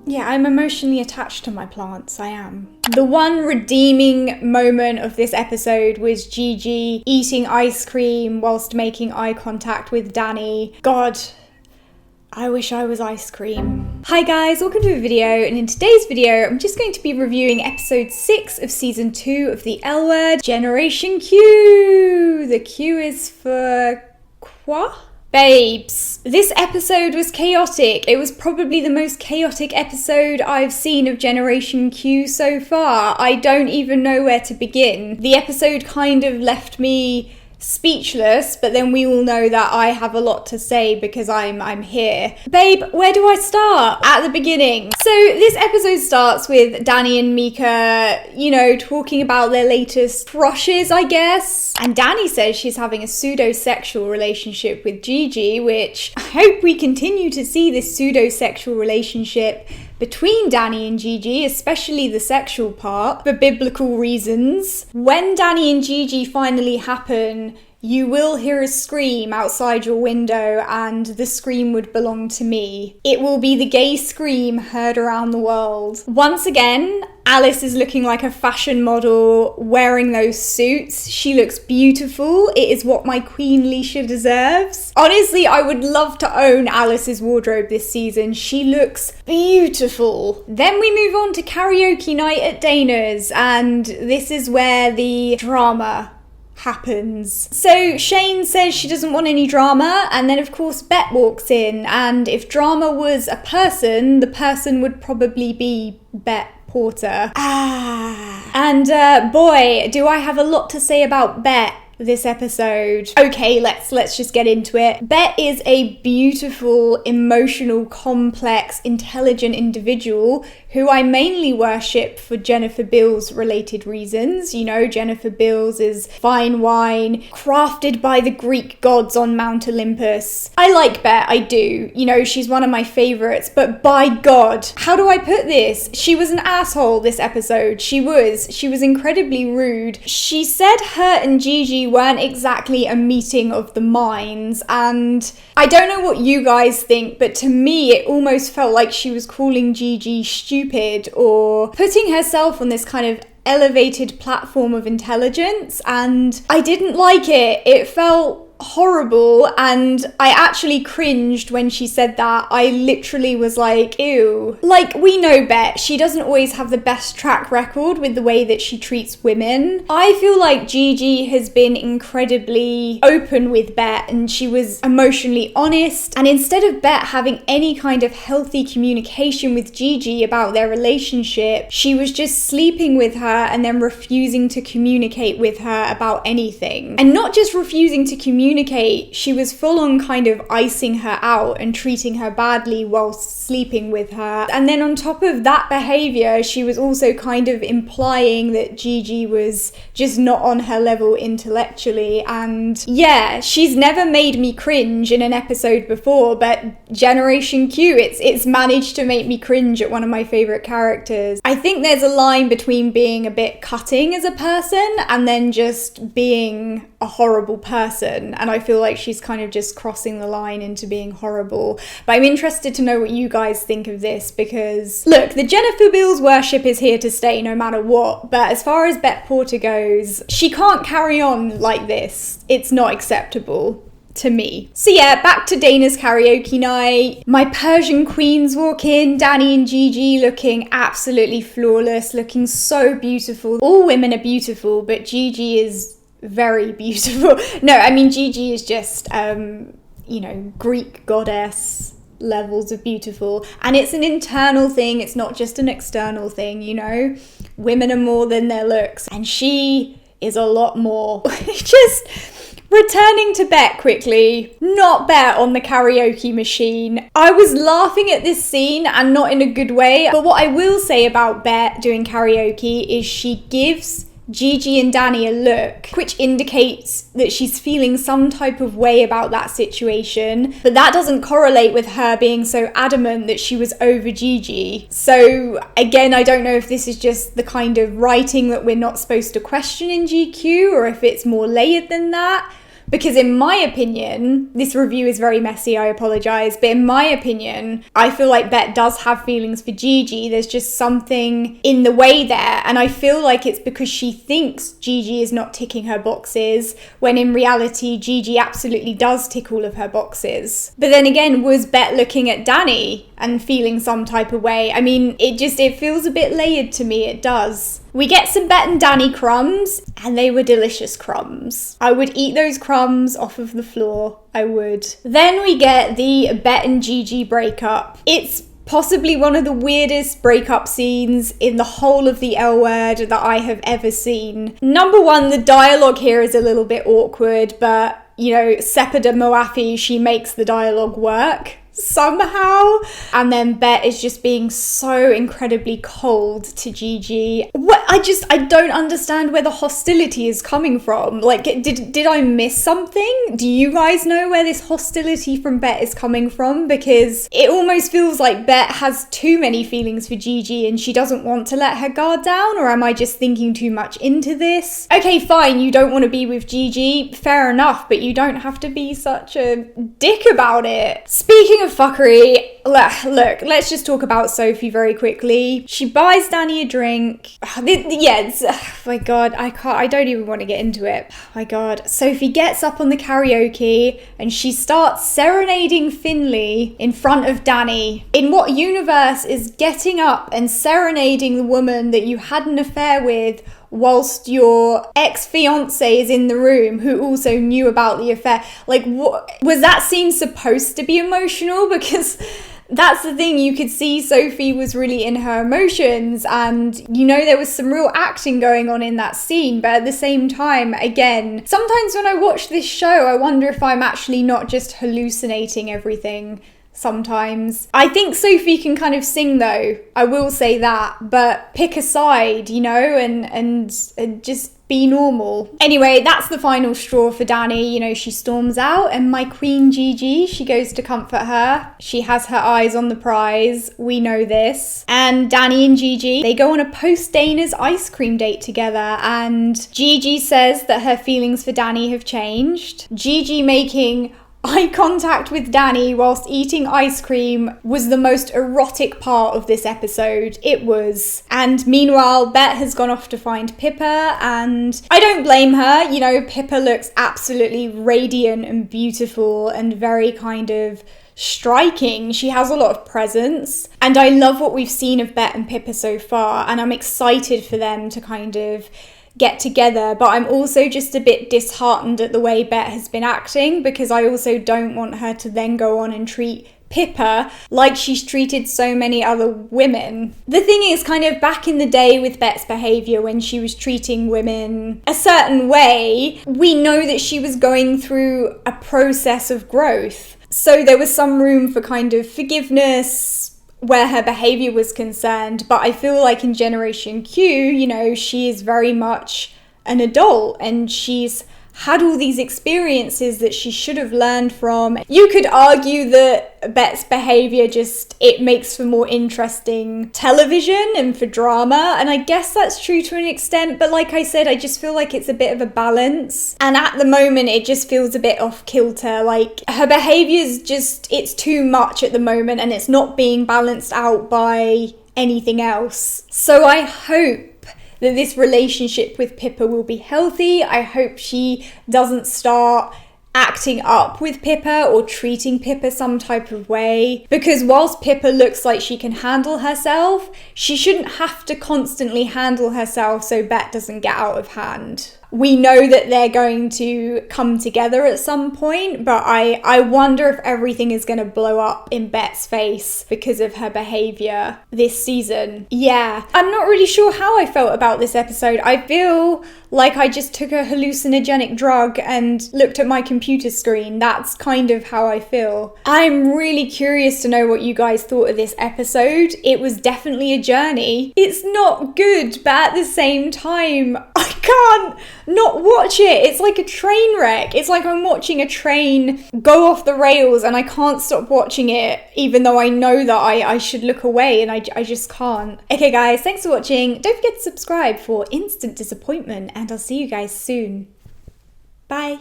Yeah, I'm emotionally attached to my plants, I am. The one redeeming moment of this episode was Gigi eating ice cream whilst making eye contact with Danny. God, I wish I was ice cream. Hi guys, welcome to a video, and in today's video I'm just going to be reviewing episode 6 of season 2 of the L Word, Generation Q. The Q is for quoi? Babes, this episode was chaotic. It was probably the most chaotic episode I've seen of Generation Q so far. I don't even know where to begin. The episode kind of left me speechless, but then we all know that I have a lot to say because I'm here. Babe, where do I start? At the beginning. So this episode starts with Danny and Mika, talking about their latest crushes, I guess. And Danny says she's having a pseudo-sexual relationship with Gigi, which I hope we continue to see this pseudo-sexual relationship between Danny and Gigi, especially the sexual part, for biblical reasons. When Danny and Gigi finally happen, you will hear a scream outside your window, and the scream would belong to me. It will be the gay scream heard around the world. Once again, Alice is looking like a fashion model wearing those suits. She looks beautiful. It is what my Queen Leisha deserves. Honestly, I would love to own Alice's wardrobe this season. She looks beautiful. Then we move on to karaoke night at Dana's, and this is where the drama happens. So Shane says she doesn't want any drama, and then of course Bet walks in, and if drama was a person, the person would probably be Bet Porter. And boy, do I have a lot to say about Bet this episode. Okay, let's just get into it. Bet is a beautiful, emotional, complex, intelligent individual who I mainly worship for Jennifer Beals related reasons. Jennifer Beals is fine wine, crafted by the Greek gods on Mount Olympus. I like Bet, I do. She's one of my favorites, but by God, how do I put this? She was an asshole this episode. She was incredibly rude. She said her and Gigi weren't exactly a meeting of the minds, and I don't know what you guys think, but to me it almost felt like she was calling Gigi stupid or putting herself on this kind of elevated platform of intelligence, and I didn't like it. It felt horrible, and I actually cringed when she said that. I literally was like, ew. Like, we know Bet, she doesn't always have the best track record with the way that she treats women. I feel like Gigi has been incredibly open with Bet, and she was emotionally honest, and instead of Bet having any kind of healthy communication with Gigi about their relationship, she was just sleeping with her and then refusing to communicate with her about anything. And not just refusing to communicate, she was full on kind of icing her out and treating her badly whilst sleeping with her. And then on top of that behaviour, she was also kind of implying that Gigi was just not on her level intellectually. And yeah, she's never made me cringe in an episode before, but Generation Q, it's managed to make me cringe at one of my favourite characters. I think there's a line between being a bit cutting as a person and then just being a horrible person, and I feel like she's kind of just crossing the line into being horrible. But I'm interested to know what you guys think of this, because look, the Jennifer Beals worship is here to stay no matter what, but as far as Bet Porter goes, she can't carry on like this. It's not acceptable to me. So yeah, back to Dana's karaoke night. My Persian queens walk in, Danny and Gigi looking absolutely flawless, looking so beautiful. All women are beautiful, but Gigi is very beautiful. No, I mean, Gigi is just, Greek goddess levels of beautiful. And it's an internal thing. It's not just an external thing, Women are more than their looks. And she is a lot more. Just returning to Bet quickly. Not Bet on the karaoke machine. I was laughing at this scene, and not in a good way. But what I will say about Bet doing karaoke is she gives Gigi and Danny a look which indicates that she's feeling some type of way about that situation, but that doesn't correlate with her being so adamant that she was over Gigi. So again, I don't know if this is just the kind of writing that we're not supposed to question in GQ, or if it's more layered than that. Because in my opinion, this review is very messy, I apologise, but in my opinion, I feel like Bet does have feelings for Gigi. There's just something in the way there, and I feel like it's because she thinks Gigi is not ticking her boxes, when in reality, Gigi absolutely does tick all of her boxes. But then again, was Bet looking at Danny and feeling some type of way? I mean, it feels a bit layered to me, it does. We get some Bet and Danny crumbs, and they were delicious crumbs. I would eat those crumbs off of the floor, I would. Then we get the Bet and Gigi breakup. It's possibly one of the weirdest breakup scenes in the whole of the L Word that I have ever seen. Number one, the dialogue here is a little bit awkward, but, you know, Sepida Moafi, she makes the dialogue work somehow. And then Bet is just being so incredibly cold to Gigi. I don't understand where the hostility is coming from. Like, did I miss something? Do you guys know where this hostility from Bet is coming from? Because it almost feels like Bet has too many feelings for Gigi and she doesn't want to let her guard down, or am I just thinking too much into this? Okay, fine, you don't want to be with Gigi, fair enough, but you don't have to be such a dick about it. Speaking of fuckery, look, let's just talk about Sophie very quickly. She buys Danny a drink. Oh my god, I don't even want to get into it. Oh my god. Sophie gets up on the karaoke and she starts serenading Finley in front of Danny. In what universe is getting up and serenading the woman that you had an affair with whilst your ex-fiance is in the room, who also knew about the affair? Like, what was that scene supposed to be emotional? Because that's the thing, you could see Sophie was really in her emotions, and you know, there was some real acting going on in that scene. But at the same time, again, sometimes when I watch this show, I wonder if I'm actually not just hallucinating everything. Sometimes I think Sophie can kind of sing, though, I will say that, but pick a side, you know, and just be normal. Anyway, that's the final straw for Danny. You know, she storms out, and my queen Gigi, she goes to comfort her. She has her eyes on the prize, we know this. And Danny and Gigi, they go on a post-Dana's ice cream date together, and Gigi says that her feelings for Danny have changed. Gigi making eye contact with Danny whilst eating ice cream was the most erotic part of this episode. It was. And meanwhile, Bet has gone off to find Pippa, and I don't blame her. You know, Pippa looks absolutely radiant and beautiful and very kind of striking. She has a lot of presence, and I love what we've seen of Bet and Pippa so far, and I'm excited for them to kind of get together. But I'm also just a bit disheartened at the way Bet has been acting, because I also don't want her to then go on and treat Pippa like she's treated so many other women. The thing is, kind of back in the day with Bet's behaviour, when she was treating women a certain way, we know that she was going through a process of growth. So there was some room for kind of forgiveness where her behaviour was concerned. But I feel like in Generation Q, you know, she is very much an adult, and she's had all these experiences that she should have learned from. You could argue that Bet's behaviour it makes for more interesting television and for drama, and I guess that's true to an extent, but like I said, I just feel like it's a bit of a balance, and at the moment it just feels a bit off kilter. Like, her behaviour's it's too much at the moment, and it's not being balanced out by anything else. So I hope that this relationship with Pippa will be healthy. I hope she doesn't start acting up with Pippa or treating Pippa some type of way, because whilst Pippa looks like she can handle herself, she shouldn't have to constantly handle herself so Bet doesn't get out of hand. We know that they're going to come together at some point, but I wonder if everything is going to blow up in Bet's face because of her behaviour this season. Yeah, I'm not really sure how I felt about this episode. I feel like I just took a hallucinogenic drug and looked at my computer screen. That's kind of how I feel. I'm really curious to know what you guys thought of this episode. It was definitely a journey. It's not good, but at the same time, I can't not watch it. It's like a train wreck. It's like I'm watching a train go off the rails, and I can't stop watching it, even though I know that I should look away, and I just can't. Okay guys, thanks for watching. Don't forget to subscribe for instant disappointment, and I'll see you guys soon. Bye.